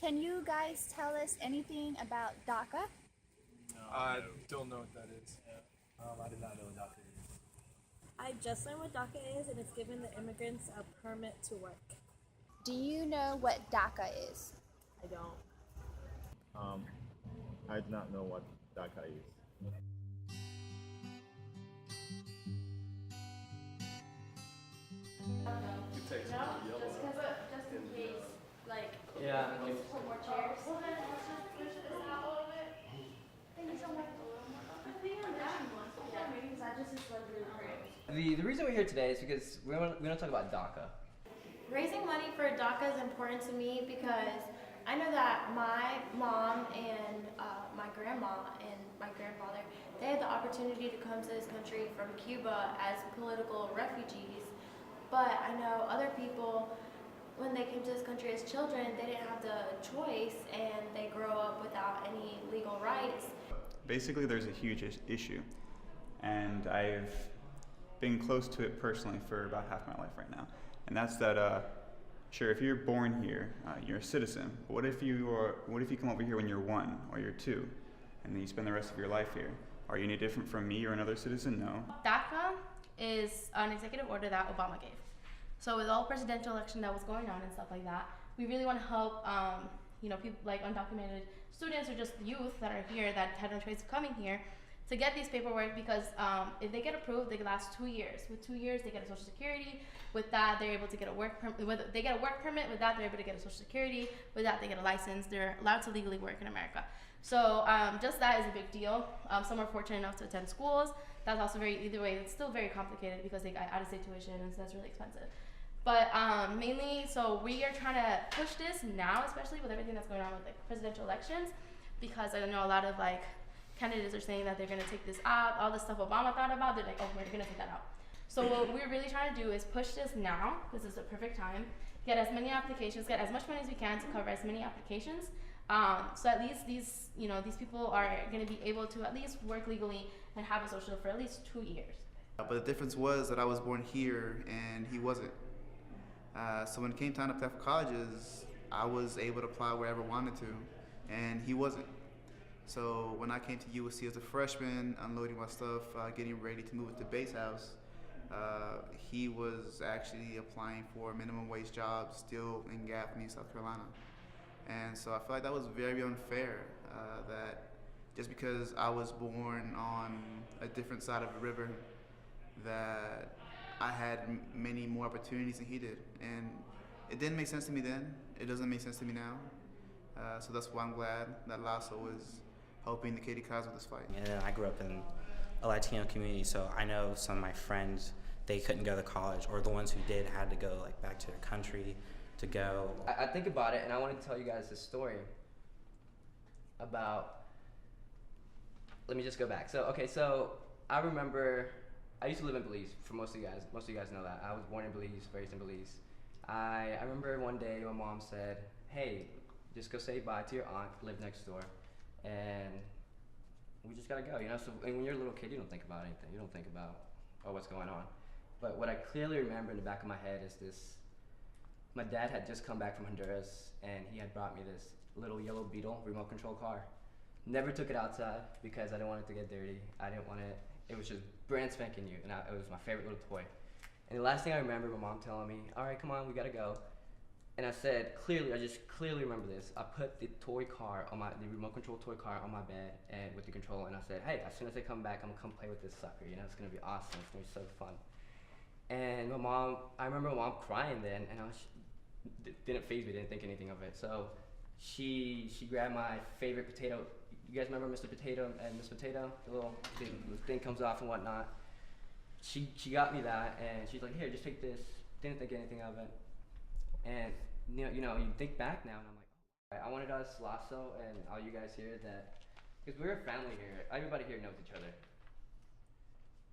Can you guys tell us anything about DACA? I don't know what that is. I did not know what DACA is. I just learned what DACA is, and it's giving the immigrants a permit to work. Do you know what DACA is? I don't. I do not know what DACA is. Just in case, like, Yeah. we need to put more chairs. The reason we're here today is because we want to talk about DACA. Raising money for DACA is important to me because I know that my mom and my grandma and my grandfather, they had the opportunity to come to this country from Cuba as political refugees. But I know other people, when they came to this country as children, they didn't have the choice and they grow up without any legal rights. Basically, there's a huge issue, and I've been close to it personally for about half my life right now. And that's that, sure, if you're born here, you're a citizen. But what if you come over here when you're 1 or you're 2, and then you spend the rest of your life here? Are you any different from me or another citizen? No. DACA is an executive order that Obama gave. So with all presidential election that was going on and stuff like that, we really want to help, people like undocumented students or just youth that are here that had no choice of coming here to get these paperwork because if they get approved, they last 2 years. With 2 years, they get a Social Security. With that, they're able to get a work permit. They get a work permit. With that, they're able to get a Social Security. With that, they get a license. They're allowed to legally work in America. So just that is a big deal. Some are fortunate enough to attend schools. That's also either way, it's still very complicated because they got out-of-state tuition and so that's really expensive. But mainly, so we are trying to push this now, especially with everything that's going on with like presidential elections, because I know a lot of like candidates are saying that they're going to take this out. All the stuff Obama thought about, they're like, oh, we're going to take that out. So what we're really trying to do is push this now. This is the perfect time. Get as many applications, get as much money as we can to cover as many applications. So at least these people are going to be able to at least work legally and have a social for at least 2 years. But the difference was that I was born here and he wasn't. So when it came time to apply for colleges, I was able to apply wherever I wanted to, and he wasn't. So when I came to USC as a freshman, unloading my stuff, getting ready to move to base house, he was actually applying for minimum wage jobs still in Gaffney, South Carolina. And so I feel like that was very unfair, that just because I was born on a different side of the river, that I had many more opportunities than he did. And it didn't make sense to me then. It doesn't make sense to me now. So that's why I'm glad that LASO is helping the Katy Cos with this fight. And I grew up in a Latino community, so I know some of my friends, they couldn't go to college, or the ones who did had to go like back to their country to go. I think about it, and I wanted to tell you guys this story about. Let me just go back. So I remember I used to live in Belize. For most of you guys know that I was born in Belize, raised in Belize. I remember one day my mom said, "Hey, just go say bye to your aunt, live next door, and we just gotta go." So and when you're a little kid, you don't think about anything. You don't think about what's going on. But what I clearly remember in the back of my head is this. My dad had just come back from Honduras, and he had brought me this little yellow Beetle remote control car. Never took it outside because I didn't want it to get dirty. I didn't want it. It was just brand spanking new, and it was my favorite little toy. And the last thing I remember, my mom telling me, "All right, come on, we gotta go." And I said, I just clearly remember this. I put the the remote control toy car on my bed and with the controller, and I said, "Hey, as soon as they come back, I'm gonna come play with this sucker. It's gonna be awesome. It's gonna be so fun." And I remember my mom crying then, and didn't faze me, didn't think anything of it. So she grabbed my favorite potato. You guys remember Mr. Potato and Miss Potato? The little thing comes off and whatnot. She got me that, and she's like, "Here, just take this." Didn't think anything of it. And you think back now, and I'm like, I wanted us, LASO, and all you guys here, because we're a family here. Everybody here knows each other.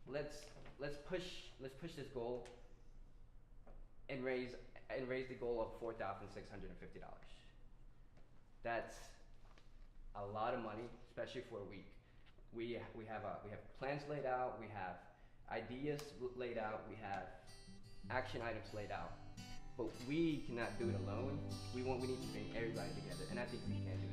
Let's push this goal and raise the goal of $4,650. That's a lot of money, especially for a week. We have plans laid out. We have ideas laid out. We have action items laid out. But we cannot do it alone. We need to bring everybody together. And I think we can do